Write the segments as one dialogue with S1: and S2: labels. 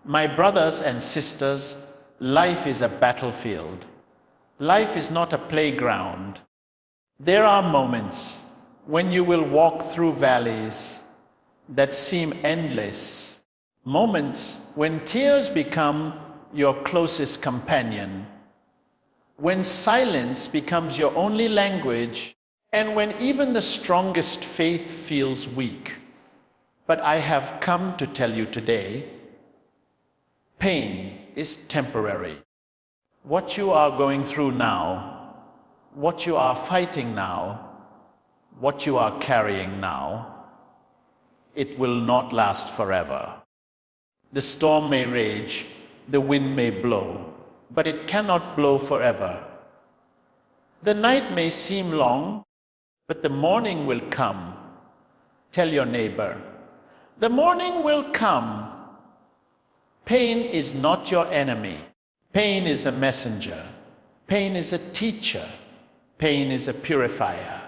S1: My brothers and sisters, life is a battlefield. Life is not a playground. There are moments when you will walk through valleys that seem endless, moments when tears become your closest companion, when silence becomes your only language, and when even the strongest faith feels weak. But I have come to tell you today, pain is temporary. What you are going through now, what you are fighting now, what you are carrying now, it will not last forever. The storm may rage, the wind may blow, but it cannot blow forever. The night may seem long, but the morning will come. Tell your neighbor, the morning will come. Pain is not your enemy. Pain is a messenger. Pain is a teacher. Pain is a purifier.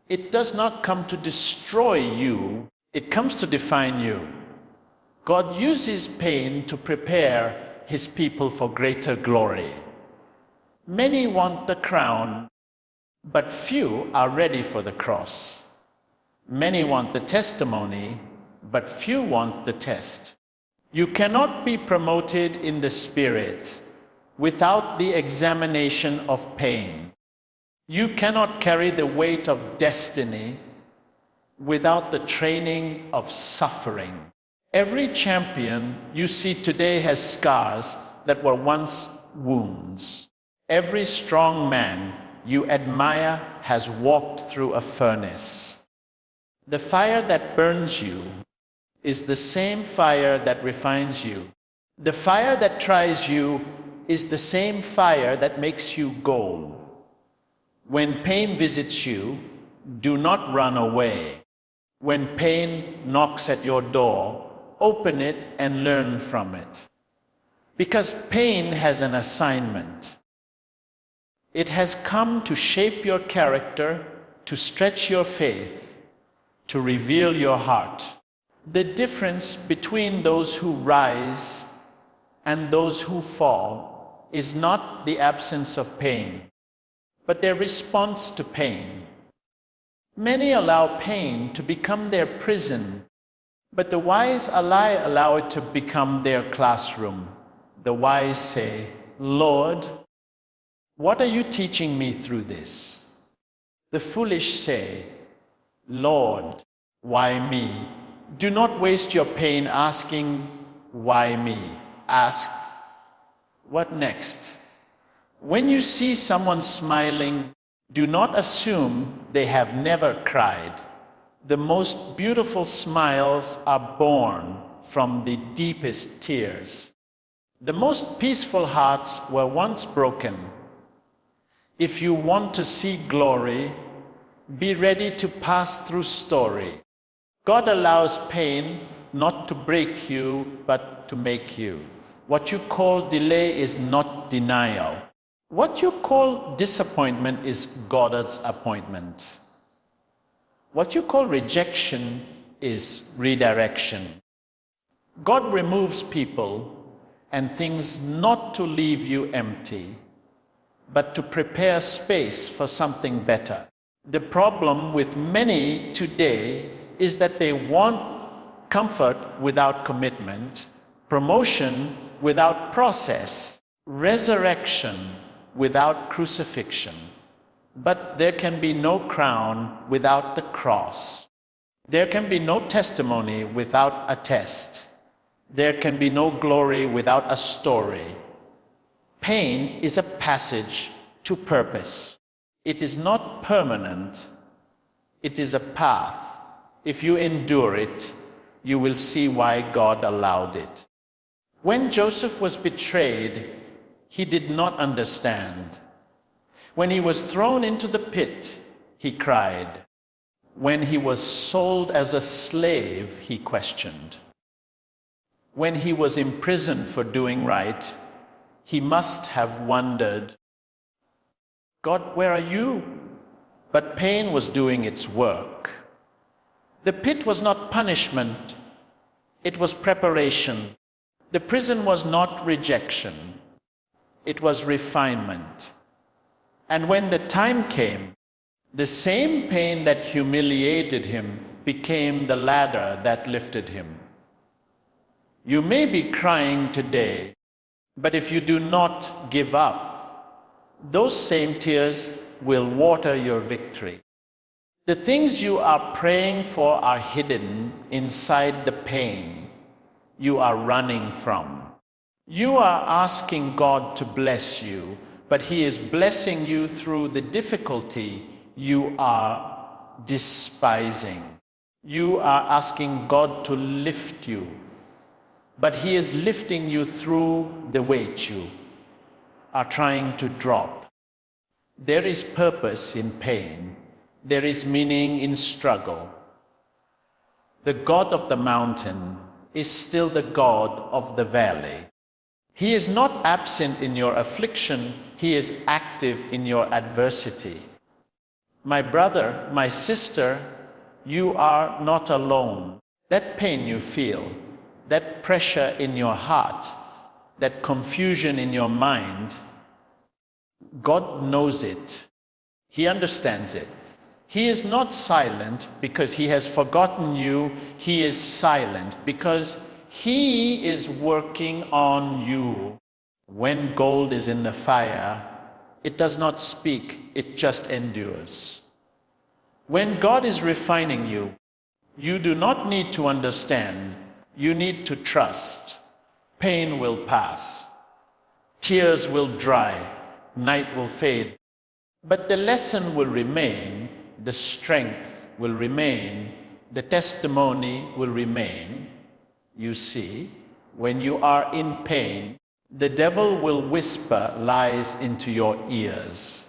S1: It does not come to destroy you. It comes to define you. God uses pain to prepare His people for greater glory. Many want the crown, but few are ready for the cross. Many want the testimony, but few want the test. You cannot be promoted in the Spirit without the examination of pain. You cannot carry the weight of destiny without the training of suffering. Every champion you see today has scars that were once wounds. Every strong man you admire has walked through a furnace. The fire that burns you is the same fire that refines you. The fire that tries you is the same fire that makes you gold. When pain visits you, do not run away. When pain knocks at your door, open it and learn from it. Because pain has an assignment. It has come to shape your character, to stretch your faith, to reveal your heart. The difference between those who rise and those who fall is not the absence of pain, but their response to pain. Many allow pain to become their prison, but the wise allow it to become their classroom. The wise say, Lord, what are you teaching me through this? The foolish say, Lord, why me? Do not waste your pain asking, why me? Ask, what next? When you see someone smiling, do not assume they have never cried. The most beautiful smiles are born from the deepest tears. The most peaceful hearts were once broken. If you want to see glory, be ready to pass through story. God allows pain not to break you, but to make you. What you call delay is not denial. What you call disappointment is God's appointment. What you call rejection is redirection. God removes people and things not to leave you empty, but to prepare space for something better. The problem with many today is that they want comfort without commitment, promotion without process, resurrection without crucifixion. But there can be no crown without the cross. There can be no testimony without a test. There can be no glory without a story. Pain is a passage to purpose. It is not permanent. It is a path. If you endure it, you will see why God allowed it. When Joseph was betrayed, he did not understand. When he was thrown into the pit, he cried. When he was sold as a slave, he questioned. When he was imprisoned for doing right, he must have wondered, God, where are you? But pain was doing its work. The pit was not punishment, it was preparation. The prison was not rejection, it was refinement. And when the time came, the same pain that humiliated him became the ladder that lifted him. You may be crying today, but if you do not give up, those same tears will water your victory. The things you are praying for are hidden inside the pain you are running from. You are asking God to bless you, but He is blessing you through the difficulty you are despising. You are asking God to lift you, but He is lifting you through the weight you are trying to drop. There is purpose in pain. There is meaning in struggle. The God of the mountain is still the God of the valley. He is not absent in your affliction. He is active in your adversity. My brother, my sister, you are not alone. That pain you feel, that pressure in your heart, that confusion in your mind, God knows it. He understands it. He is not silent because He has forgotten you. He is silent because He is working on you. When gold is in the fire, it does not speak, it just endures. When God is refining you, you do not need to understand, you need to trust. Pain will pass, tears will dry, night will fade, but the lesson will remain, the strength will remain, the testimony will remain. You see, when you are in pain, the devil will whisper lies into your ears.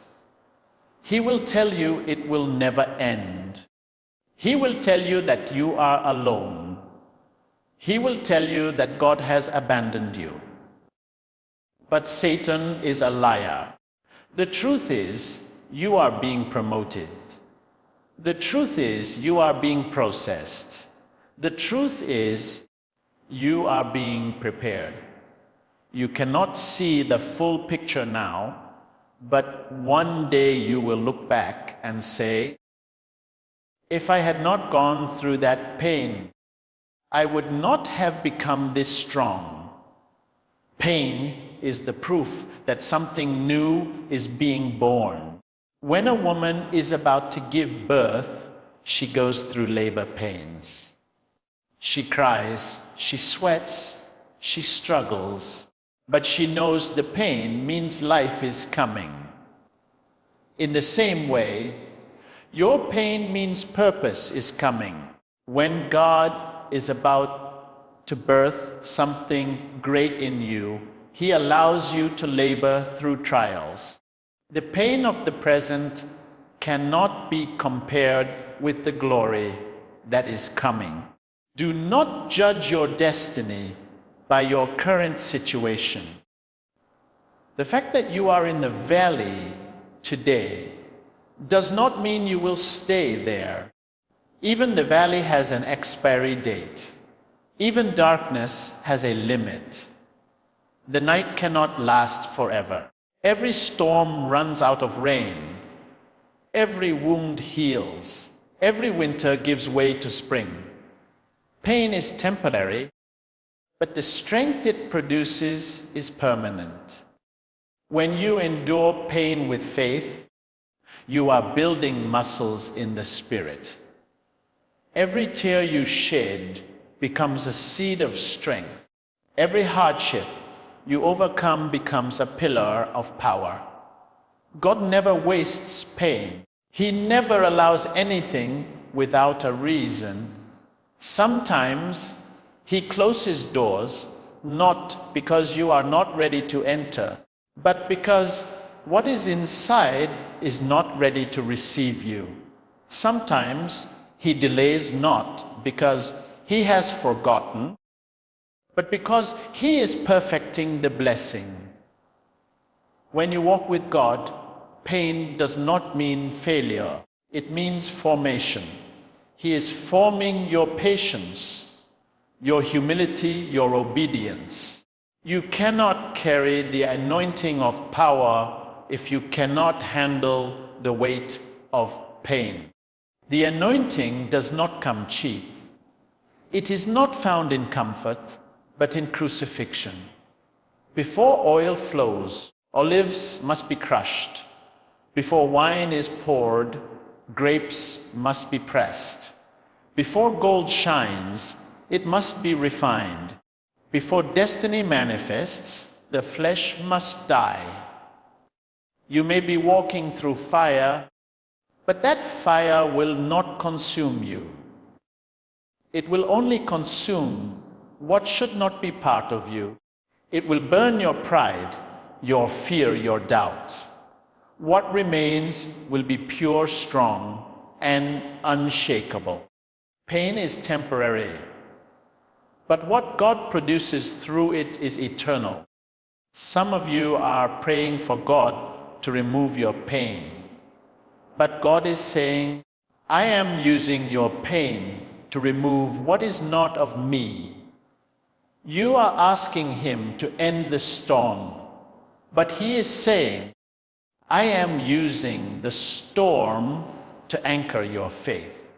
S1: He will tell you it will never end. He will tell you that you are alone. He will tell you that God has abandoned you. But Satan is a liar. The truth is, you are being promoted. The truth is, you are being processed. The truth is, you are being prepared. You cannot see the full picture now, but one day you will look back and say, if I had not gone through that pain, I would not have become this strong. Pain is the proof that something new is being born. When a woman is about to give birth, she goes through labor pains. She cries, she sweats, she struggles, but she knows the pain means life is coming. In the same way, your pain means purpose is coming. When God is about to birth something great in you, He allows you to labor through trials. The pain of the present cannot be compared with the glory that is coming. Do not judge your destiny by your current situation. The fact that you are in the valley today does not mean you will stay there. Even the valley has an expiry date. Even darkness has a limit. The night cannot last forever. Every storm runs out of rain. Every wound heals. Every winter gives way to spring. Pain is temporary, but the strength it produces is permanent. When you endure pain with faith, you are building muscles in the spirit. Every tear you shed becomes a seed of strength. Every hardship you overcome becomes a pillar of power. God never wastes pain. He never allows anything without a reason. Sometimes He closes doors, not because you are not ready to enter, but because what is inside is not ready to receive you. Sometimes He delays not because He has forgotten, but because He is perfecting the blessing. When you walk with God, pain does not mean failure. It means formation. He is forming your patience. your humility, your obedience. You cannot carry the anointing of power if you cannot handle the weight of pain. The anointing does not come cheap. It is not found in comfort, but in crucifixion. Before oil flows, olives must be crushed. Before wine is poured, grapes must be pressed. Before gold shines, it must be refined. Before destiny manifests, the flesh must die. You may be walking through fire, but that fire will not consume you. It will only consume what should not be part of you. It will burn your pride, your fear, your doubt. What remains will be pure, strong, and unshakable. Pain is temporary, but what God produces through it is eternal. Some of you are praying for God to remove your pain, but God is saying, I am using your pain to remove what is not of me. You are asking him to end the storm, but he is saying, I am using the storm to anchor your faith.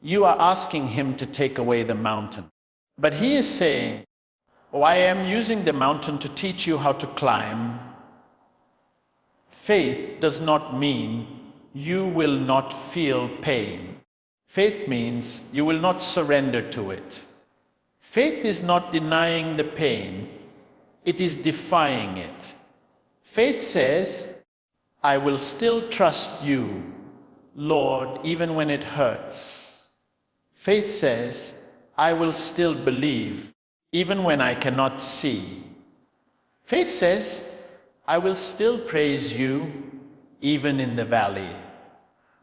S1: You are asking him to take away the mountain, but he is saying, oh, I am using the mountain to teach you how to climb. Faith does not mean you will not feel pain. Faith means you will not surrender to it. Faith is not denying the pain, it is defying it. Faith says, I will still trust you, Lord, even when it hurts. Faith says, I will still believe, even when I cannot see. Faith says, I will still praise you, even in the valley.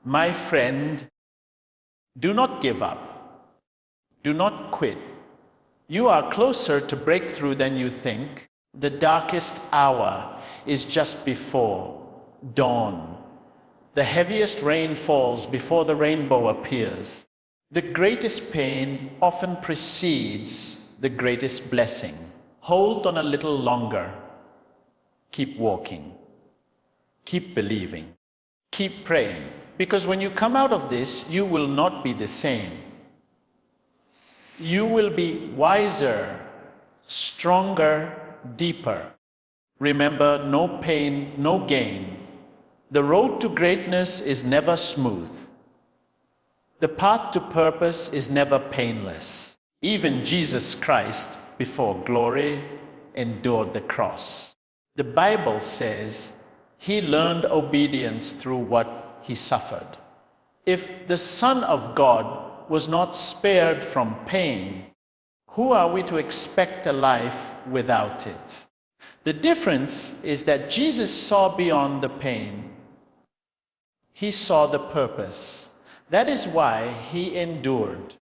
S1: My friend, do not give up. Do not quit. You are closer to breakthrough than you think. The darkest hour is just before dawn. The heaviest rain falls before the rainbow appears. The greatest pain often precedes the greatest blessing. Hold on a little longer. Keep walking. Keep believing. Keep praying. Because when you come out of this, you will not be the same. You will be wiser, stronger, deeper. Remember, no pain, no gain. The road to greatness is never smooth. The path to purpose is never painless. Even Jesus Christ, before glory, endured the cross. The Bible says he learned obedience through what he suffered. If the Son of God was not spared from pain, who are we to expect a life without it? The difference is that Jesus saw beyond the pain. He saw the purpose. That is why he endured.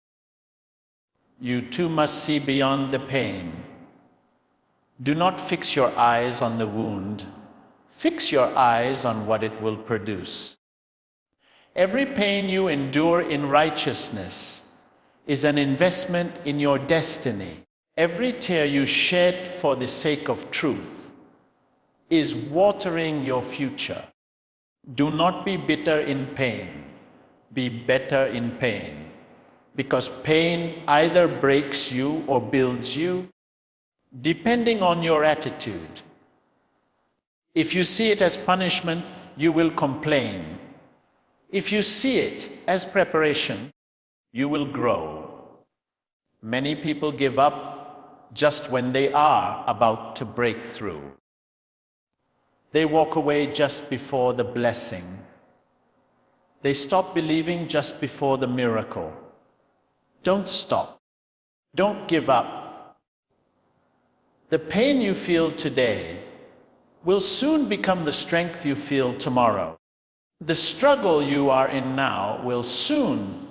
S1: You too must see beyond the pain. Do not fix your eyes on the wound. Fix your eyes on what it will produce. Every pain you endure in righteousness is an investment in your destiny. Every tear you shed for the sake of truth is watering your future. Do not be bitter in pain. Be better in pain. Because pain either breaks you or builds you, depending on your attitude. If you see it as punishment, you will complain. If you see it as preparation, you will grow. Many people give up just when they are about to break through. They walk away just before the blessing. They stop believing just before the miracle. Don't stop. Don't give up. The pain you feel today will soon become the strength you feel tomorrow. The struggle you are in now will soon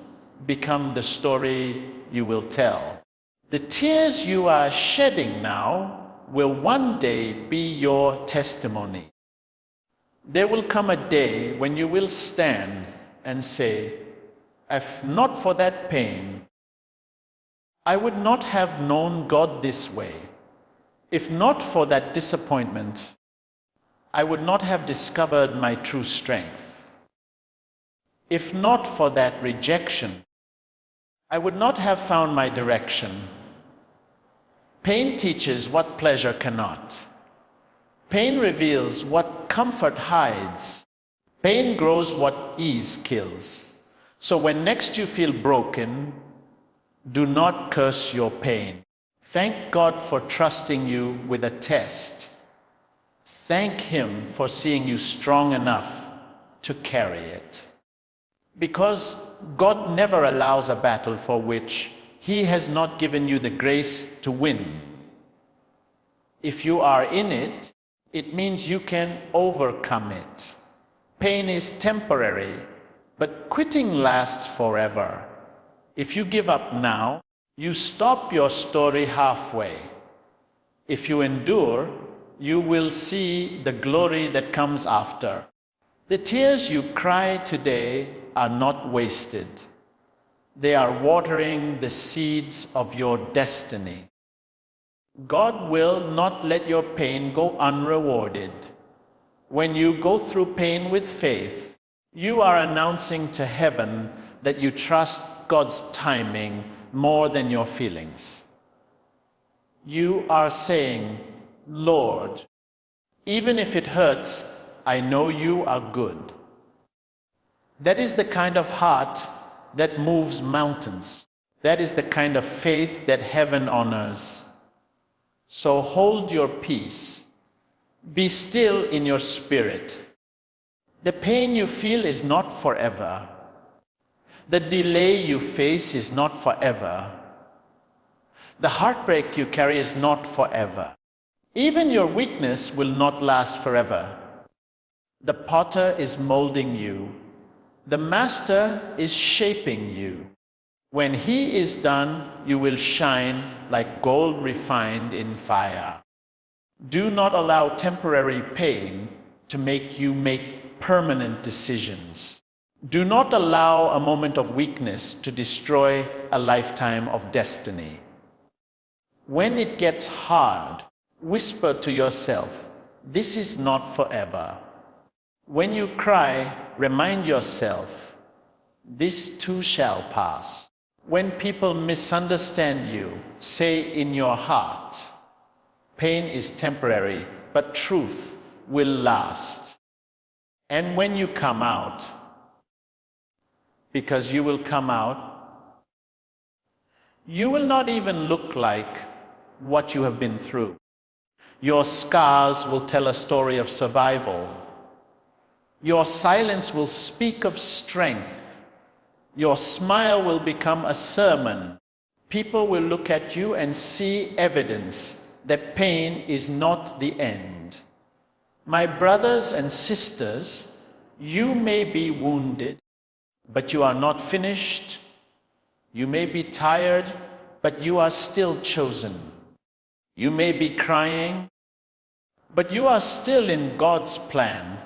S1: become the story you will tell. The tears you are shedding now will one day be your testimony. There will come a day when you will stand and say, if not for that pain, I would not have known God this way. If not for that disappointment, I would not have discovered my true strength. If not for that rejection, I would not have found my direction. Pain teaches what pleasure cannot. Pain reveals what comfort hides. Pain grows what ease kills. So when next you feel broken, do not curse your pain. Thank God for trusting you with a test. Thank Him for seeing you strong enough to carry it. Because God never allows a battle for which He has not given you the grace to win. If you are in it, it means you can overcome it. Pain is temporary, but quitting lasts forever. If you give up now, you stop your story halfway. If you endure, you will see the glory that comes after. The tears you cry today are not wasted. They are watering the seeds of your destiny. God will not let your pain go unrewarded. When you go through pain with faith, you are announcing to heaven that you trust God's timing more than your feelings. You are saying, Lord, even if it hurts, I know you are good. That is the kind of heart that moves mountains. That is the kind of faith that heaven honors. So hold your peace. Be still in your spirit. The pain you feel is not forever. The delay you face is not forever. The heartbreak you carry is not forever. Even your weakness will not last forever. The potter is molding you. The master is shaping you. When he is done, you will shine like gold refined in fire. Do not allow temporary pain to make you make permanent decisions. Do not allow a moment of weakness to destroy a lifetime of destiny. When it gets hard, whisper to yourself, this is not forever. When you cry, remind yourself, this too shall pass. When people misunderstand you, say in your heart, pain is temporary, but truth will last. And when you come out, because you will come out, you will not even look like what you have been through. Your scars will tell a story of survival. Your silence will speak of strength. Your smile will become a sermon. People will look at you and see evidence that pain is not the end. My brothers and sisters, you may be wounded, but you are not finished. You may be tired, but you are still chosen. You may be crying, but you are still in God's plan.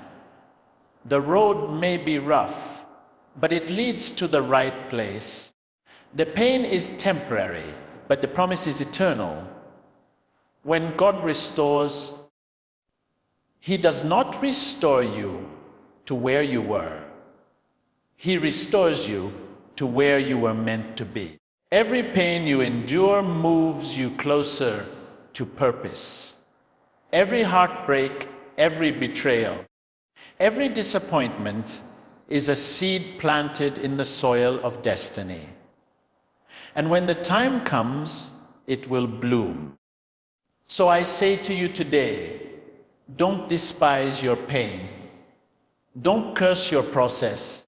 S1: The road may be rough, but it leads to the right place. The pain is temporary, but the promise is eternal. When God restores, He does not restore you to where you were. He restores you to where you were meant to be. Every pain you endure moves you closer to purpose. Every heartbreak, every betrayal, every disappointment is a seed planted in the soil of destiny. And when the time comes, it will bloom. So I say to you today, don't despise your pain. Don't curse your process.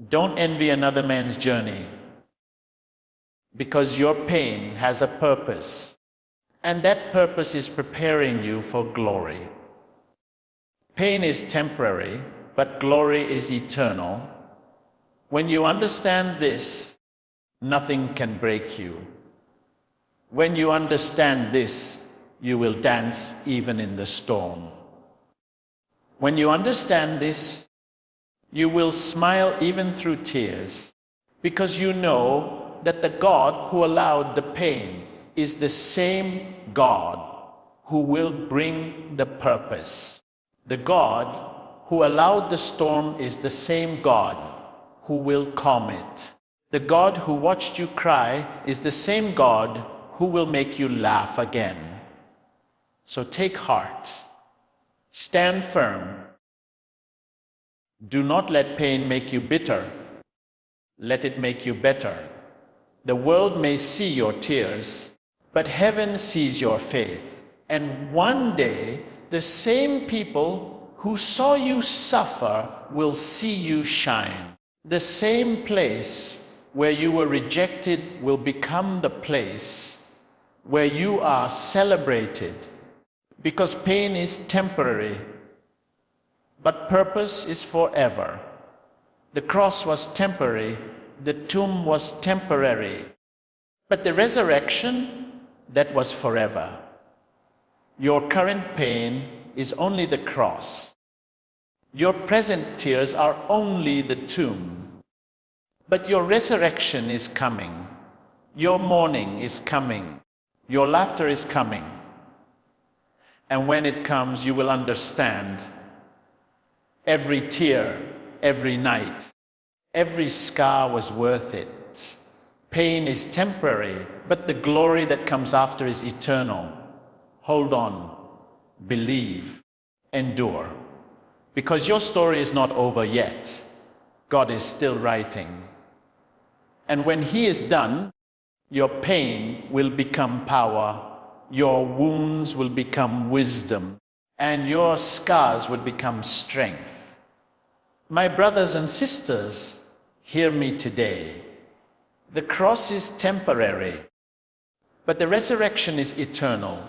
S1: Don't envy another man's journey. Because your pain has a purpose, and that purpose is preparing you for glory. Pain is temporary, but glory is eternal. When you understand this, nothing can break you. When you understand this, you will dance even in the storm. When you understand this, you will smile even through tears, because you know that the God who allowed the pain is the same God who will bring the purpose. The God who allowed the storm is the same God who will calm it. The God who watched you cry is the same God who will make you laugh again. So take heart. Stand firm. Do not let pain make you bitter. Let it make you better. The world may see your tears, but heaven sees your faith. And one day, the same people who saw you suffer will see you shine. The same place where you were rejected will become the place where you are celebrated, because pain is temporary, but purpose is forever. The cross was temporary, the tomb was temporary, but the resurrection, that was forever. Your current pain is only the cross. Your present tears are only the tomb. But your resurrection is coming. Your mourning is coming. Your laughter is coming. And when it comes, you will understand every tear, every night, every scar was worth it. Pain is temporary, but the glory that comes after is eternal. Hold on, believe, endure. Because your story is not over yet. God is still writing. And when He is done, your pain will become power, your wounds will become wisdom, and your scars will become strength. My brothers and sisters, hear me today. The cross is temporary, but the resurrection is eternal.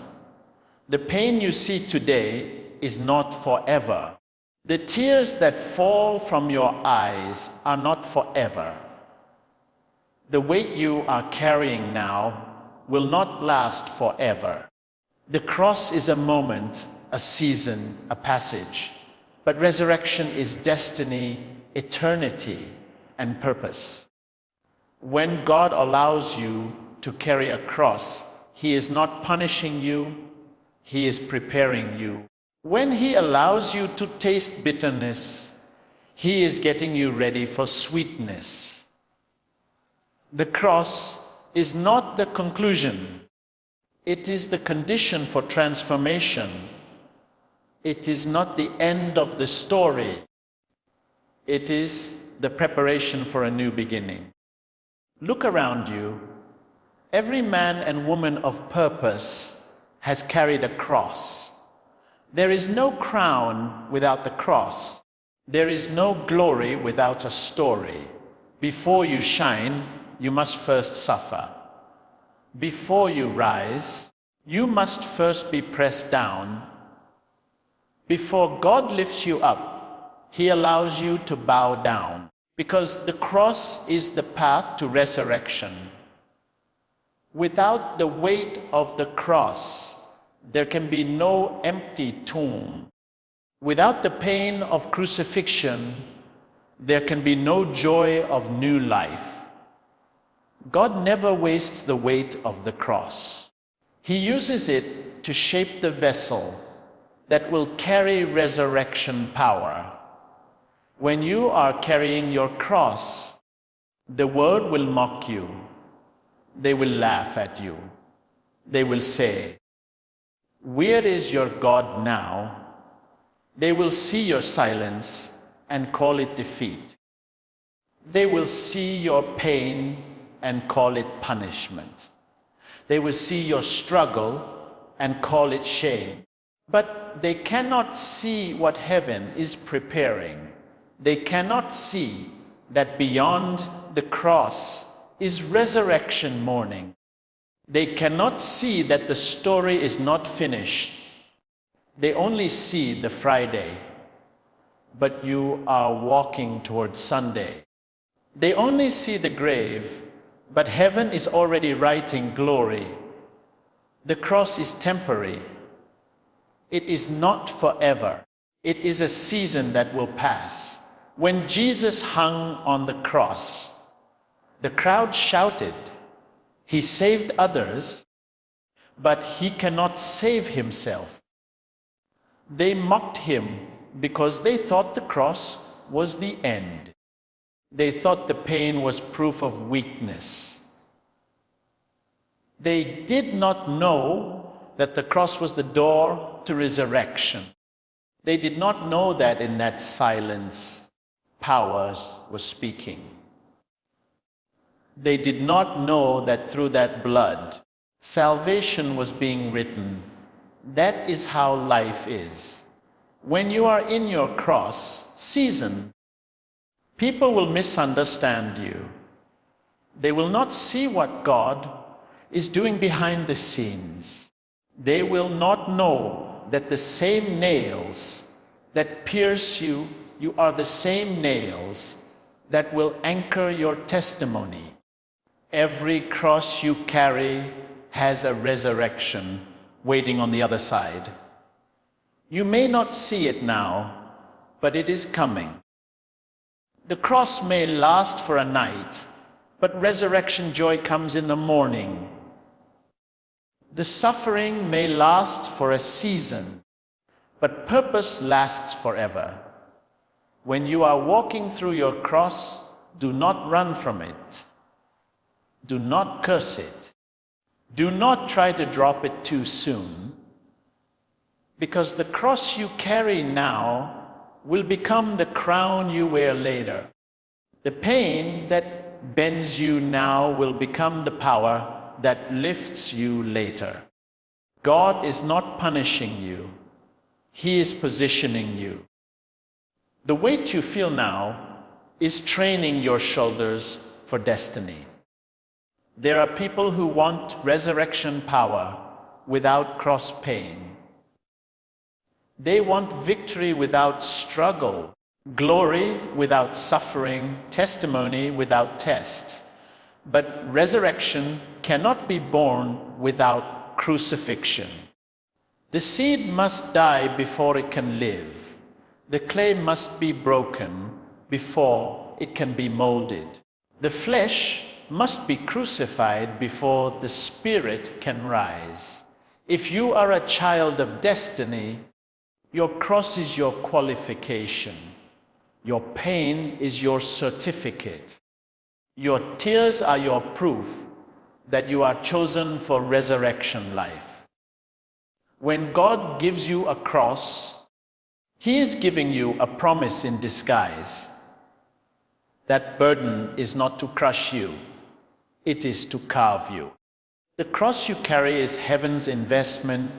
S1: The pain you see today is not forever. The tears that fall from your eyes are not forever. The weight you are carrying now will not last forever. The cross is a moment, a season, a passage, but resurrection is destiny, eternity, and purpose. When God allows you to carry a cross, He is not punishing you, He is preparing you. When He allows you to taste bitterness, He is getting you ready for sweetness. The cross is not the conclusion. It is the condition for transformation. It is not the end of the story. It is the preparation for a new beginning. Look around you. Every man and woman of purpose has carried a cross. There is no crown without the cross. There is no glory without a story. Before you shine, you must first suffer. Before you rise, you must first be pressed down. Before God lifts you up, He allows you to bow down, because the cross is the path to resurrection. Without the weight of the cross, there can be no empty tomb. Without the pain of crucifixion, there can be no joy of new life. God never wastes the weight of the cross. He uses it to shape the vessel that will carry resurrection power. When you are carrying your cross, the world will mock you. They will laugh at you. They will say, "Where is your God now?" They will see your silence and call it defeat. They will see your pain and call it punishment. They will see your struggle and call it shame. But they cannot see what heaven is preparing. They cannot see that beyond the cross is resurrection morning. They cannot see that the story is not finished. They only see the Friday, but you are walking towards Sunday. They only see the grave, but heaven is already writing glory. The cross is temporary. It is not forever. It is a season that will pass. When Jesus hung on the cross, The crowd shouted, "He saved others, but he cannot save himself." They mocked him because they thought the cross was the end. They thought the pain was proof of weakness. They did not know that the cross was the door to resurrection. They did not know that in that silence, power was speaking. They did not know that through that blood, salvation was being written. That is how life is. When you are in your cross season, people will misunderstand you. They will not see what God is doing behind the scenes. They will not know that the same nails that pierce you, you are the same nails that will anchor your testimony. Every cross you carry has a resurrection waiting on the other side. You may not see it now, but it is coming. The cross may last for a night, but resurrection joy comes in the morning. The suffering may last for a season, but purpose lasts forever. When you are walking through your cross, do not run from it. Do not curse it. Do not try to drop it too soon, because the cross you carry now will become the crown you wear later. The pain that bends you now will become the power that lifts you later. God is not punishing you. He is positioning you. The weight you feel now is training your shoulders for destiny. There are people who want resurrection power without cross pain. They want victory without struggle, glory without suffering, testimony without test. But resurrection cannot be born without crucifixion. The seed must die before it can live. The clay must be broken before it can be molded. The flesh must be crucified before the spirit can rise. If you are a child of destiny, your cross is your qualification. Your pain is your certificate. Your tears are your proof that you are chosen for resurrection life. When God gives you a cross, He is giving you a promise in disguise. That burden is not to crush you, it is to carve you. The cross you carry is heaven's investment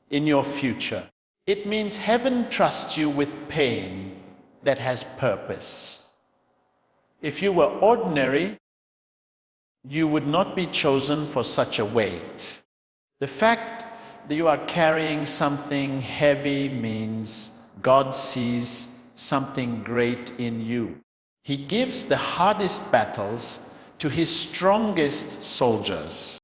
S1: in your future. It means heaven trusts you with pain that has purpose. If you were ordinary, you would not be chosen for such a weight. The fact that you are carrying something heavy means God sees something great in you. He gives the hardest battles to His strongest soldiers.